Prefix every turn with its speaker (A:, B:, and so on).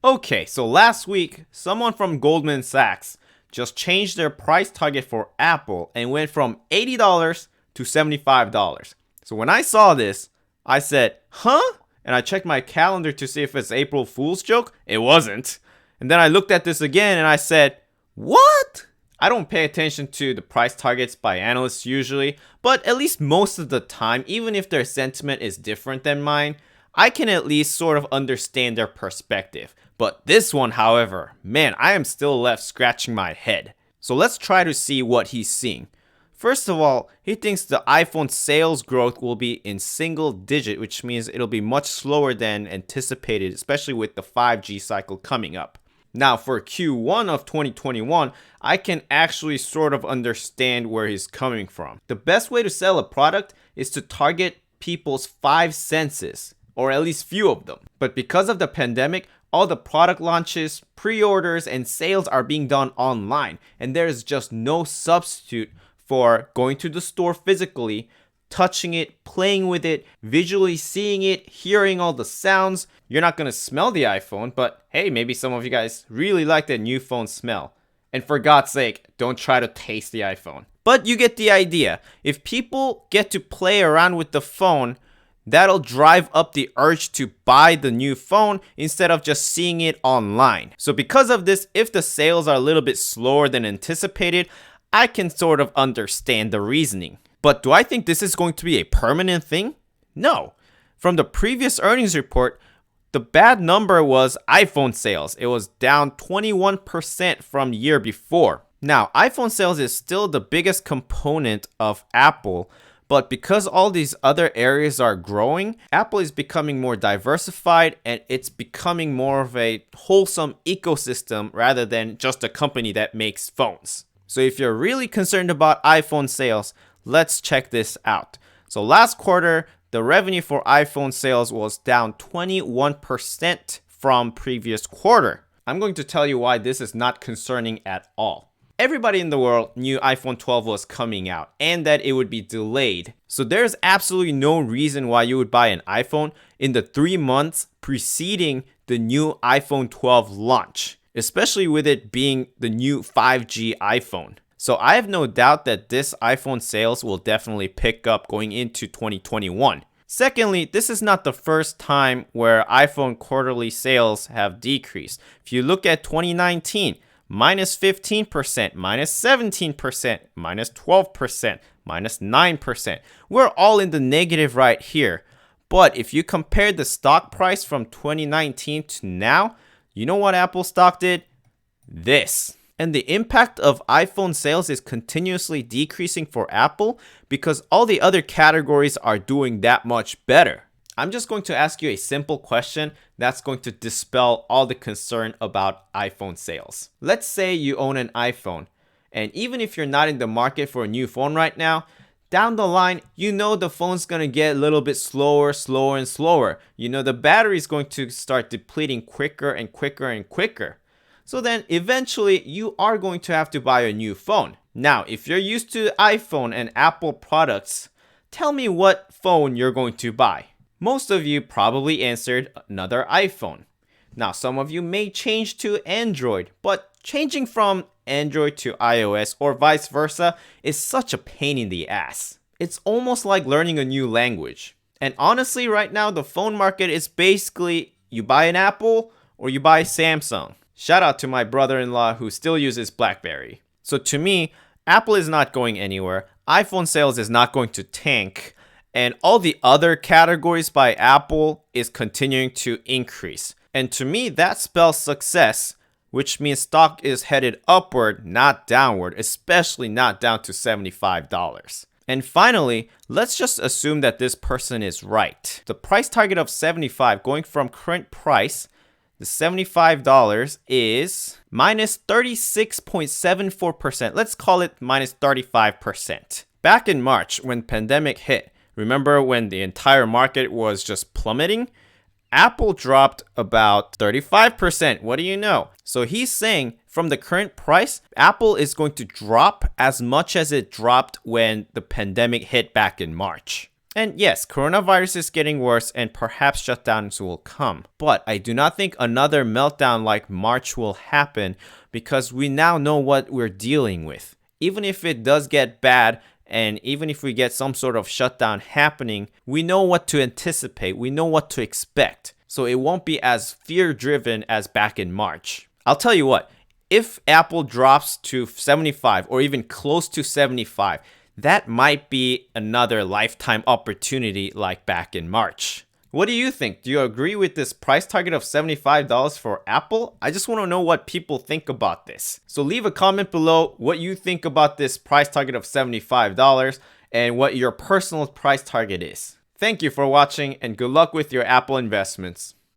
A: Okay, so last week, someone from Goldman Sachs just changed their price target for Apple and went from $80 to $75. So when I saw this, I said, huh? And I checked my calendar to see if it's April Fool's joke. It wasn't. And then I looked at this again and I said, what? I don't pay attention to the price targets by analysts usually, but at least most of the time, even if their sentiment is different than mine, I can at least sort of understand their perspective. But this one, however, man, I am still left scratching my head. So let's try to see what he's seeing. First of all, he thinks the iPhone sales growth will be in single digit, which means it'll be much slower than anticipated, especially with the 5G cycle coming up. Now, for Q1 of 2021, I can actually sort of understand where he's coming from. The best way to sell a product is to target people's five senses, or at least few of them. But because of the pandemic, all the product launches, pre-orders, and sales are being done online, and there is just no substitute for going to the store physically, touching it, playing with it, visually seeing it, hearing all the sounds. You're not going to smell the iPhone, but hey, maybe some of you guys really like that new phone smell. And for God's sake, don't try to taste the iPhone. But you get the idea. If people get to play around with the phone, that'll drive up the urge to buy the new phone instead of just seeing it online. So because of this, if the sales are a little bit slower than anticipated, I can sort of understand the reasoning. But do I think this is going to be a permanent thing? No. From the previous earnings report, the bad number was iPhone sales. It was down 21% from the year before. Now, iPhone sales is still the biggest component of Apple, but because all these other areas are growing, Apple is becoming more diversified and it's becoming more of a wholesome ecosystem rather than just a company that makes phones. So if you're really concerned about iPhone sales, let's check this out. So last quarter, the revenue for iPhone sales was down 21% from previous quarter. I'm going to tell you why this is not concerning at all. Everybody in the world knew iPhone 12 was coming out and that it would be delayed. So there's absolutely no reason why you would buy an iPhone in the 3 months preceding the new iPhone 12 launch, especially with it being the new 5G iPhone. So I have no doubt that this iPhone sales will definitely pick up going into 2021. Secondly, this is not the first time where iPhone quarterly sales have decreased. If you look at 2019, minus 15%, minus 17%, minus 12%, minus 9%. We're all in the negative right here. But if you compare the stock price from 2019 to now, you know what Apple stock did? This. And the impact of iPhone sales is continuously decreasing for Apple because all the other categories are doing that much better. I'm just going to ask you a simple question that's going to dispel all the concern about iPhone sales. Let's say you own an iPhone, and even if you're not in the market for a new phone right now, down the line, you know the phone's going to get a little bit slower, and slower. You know the battery's going to start depleting quicker and quicker and quicker. So then eventually you are going to have to buy a new phone. Now, if you're used to iPhone and Apple products, tell me what phone you're going to buy. Most of you probably answered another iPhone. Now, some of you may change to Android, but changing from Android to iOS or vice versa is such a pain in the ass. It's almost like learning a new language. And honestly, right now, the phone market is basically you buy an Apple or you buy Samsung. Shout out to my brother-in-law who still uses BlackBerry. So to me, Apple is not going anywhere. iPhone sales is not going to tank. And all the other categories by Apple is continuing to increase. And to me, that spells success, which means stock is headed upward, not downward, especially not down to $75. And finally, let's just assume that this person is right. The price target of $75 going from current price, the $75 is minus 36.74%. Let's call it minus 35%. Back in March, when pandemic hit, remember when the entire market was just plummeting? Apple dropped about 35%. What do you know? So he's saying from the current price, Apple is going to drop as much as it dropped when the pandemic hit back in March. And yes, coronavirus is getting worse and perhaps shutdowns will come. But I do not think another meltdown like March will happen because we now know what we're dealing with. Even if it does get bad, and even if we get some sort of shutdown happening, we know what to anticipate, we know what to expect. So it won't be as fear-driven as back in March. I'll tell you what, if Apple drops to 75 or even close to 75, that might be another lifetime opportunity like back in March. What do you think? Do you agree with this price target of $75 for Apple? I just want to know what people think about this. So leave a comment below what you think about this price target of $75 and what your personal price target is. Thank you for watching and good luck with your Apple investments.